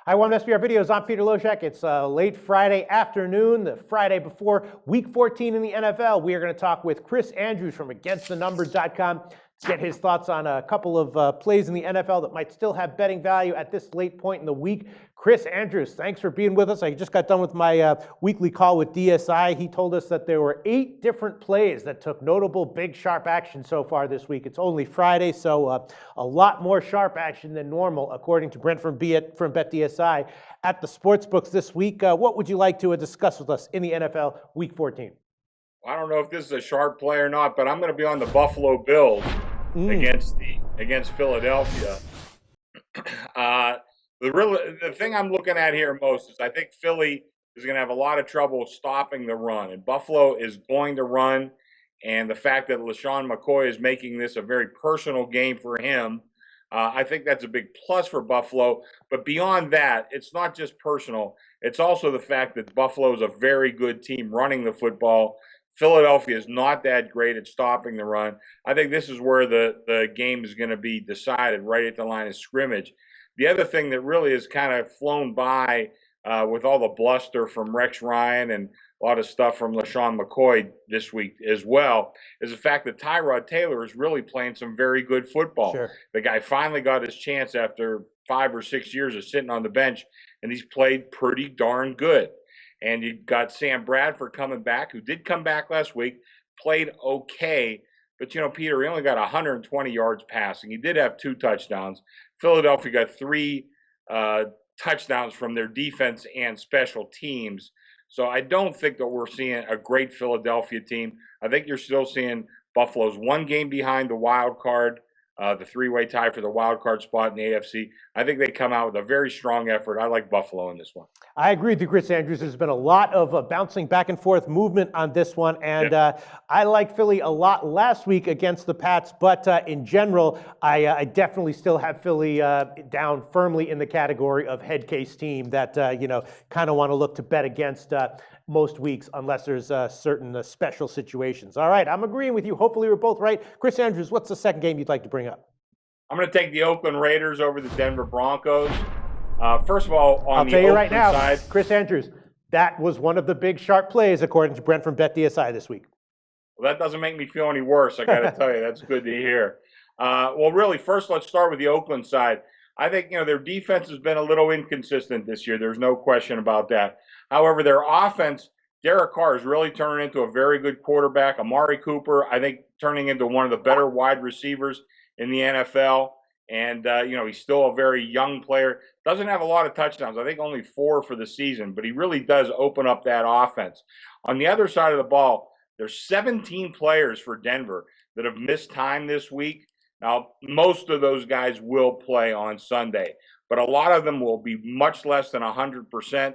Hi, One SBR Videos. I'm Peter Loshak. It's late Friday afternoon, the Friday before Week 14 in the NFL. We are going to talk with Chris Andrews from AgainstTheNumber.com. Get his thoughts on a couple of plays in the NFL that might still have betting value at this late point in the week. Chris Andrews, thanks for being with us. I just got done with my weekly call with DSI. He told us that there were 8 different plays that took notable big sharp action so far this week. It's only Friday, so a lot more sharp action than normal, according to Brent from BetDSI. At the sportsbooks this week, what would you like to discuss with us in the NFL Week 14? I don't know if this is a sharp play or not, but I'm going to be on the Buffalo Bills against Philadelphia. The thing I'm looking at here most is I think Philly is going to have a lot of trouble stopping the run, and Buffalo is going to run. And the fact that LaShawn McCoy is making this a very personal game for him, I think that's a big plus for Buffalo. But beyond that, it's not just personal. It's also the fact that Buffalo is a very good team running the football. Philadelphia is not that great at stopping the run. I think this is where the game is going to be decided, right at the line of scrimmage. The other thing that really has kind of flown by with all the bluster from Rex Ryan and a lot of stuff from LaShawn McCoy this week as well is the fact that Tyrod Taylor is really playing some very good football. Sure. The guy finally got his chance after 5 or 6 years of sitting on the bench, and he's played pretty darn good. And you got Sam Bradford coming back, who did come back last week, played okay. But, you know, Peter, he only got 120 yards passing. He did have 2 touchdowns. Philadelphia got 3 touchdowns from their defense and special teams. So I don't think that we're seeing a great Philadelphia team. I think you're still seeing Buffalo's 1 game behind the wild card, the 3-way tie for the wild card spot in the AFC. I think they come out with a very strong effort. I like Buffalo in this one. I agree with you, Chris Andrews. There's been a lot of bouncing back and forth movement on this one, and I like Philly a lot last week against the Pats, but in general, I definitely still have Philly down firmly in the category of head case team that kind of want to look to bet against most weeks unless there's certain special situations. All right, I'm agreeing with you. Hopefully we're both right. Chris Andrews, what's the second game you'd like to bring up? I'm going to take the Oakland Raiders over the Denver Broncos. First of all, I'll tell you right now, side, Chris Andrews, that was one of the big sharp plays according to Brent from BetDSI this week. Well, that doesn't make me feel any worse. I got to tell you, that's good to hear. Well, really, first let's start with the Oakland side. I think their defense has been a little inconsistent this year. There's no question about that. However, their offense, Derek Carr is really turning into a very good quarterback. Amari Cooper, I think, turning into one of the better wide receivers in the NFL. And, he's still a very young player. Doesn't have a lot of touchdowns. I think only 4 for the season. But he really does open up that offense. On the other side of the ball, there's 17 players for Denver that have missed time this week. Now, most of those guys will play on Sunday. But a lot of them will be much less than 100%.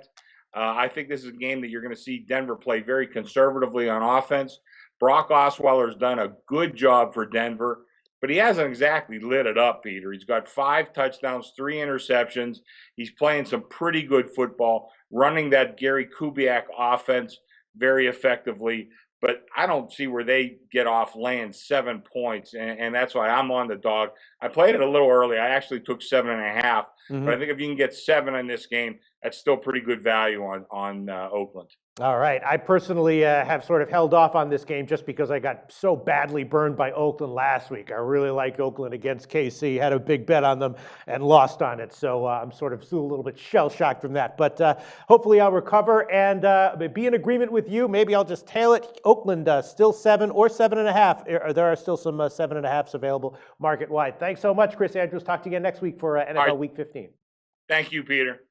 I think this is a game that you're going to see Denver play very conservatively on offense. Brock Osweiler's done a good job for Denver. But he hasn't exactly lit it up, Peter. He's got 5 touchdowns, 3 interceptions. He's playing some pretty good football, running that Gary Kubiak offense very effectively. But I don't see where they get off laying 7 points, and that's why I'm on the dog. I played it a little early. I actually took 7.5. But I think if you can get 7 in this game, that's still pretty good value on Oakland. All right. I personally have sort of held off on this game just because I got so badly burned by Oakland last week. I really like Oakland against KC. Had a big bet on them and lost on it. So I'm sort of still a little bit shell-shocked from that. But hopefully I'll recover and be in agreement with you. Maybe I'll just tail it. Oakland still 7 or 7.5. There are still some 7.5s available market-wide. Thanks so much, Chris Andrews. Talk to you again next week for NFL Week 15. Thank you, Peter.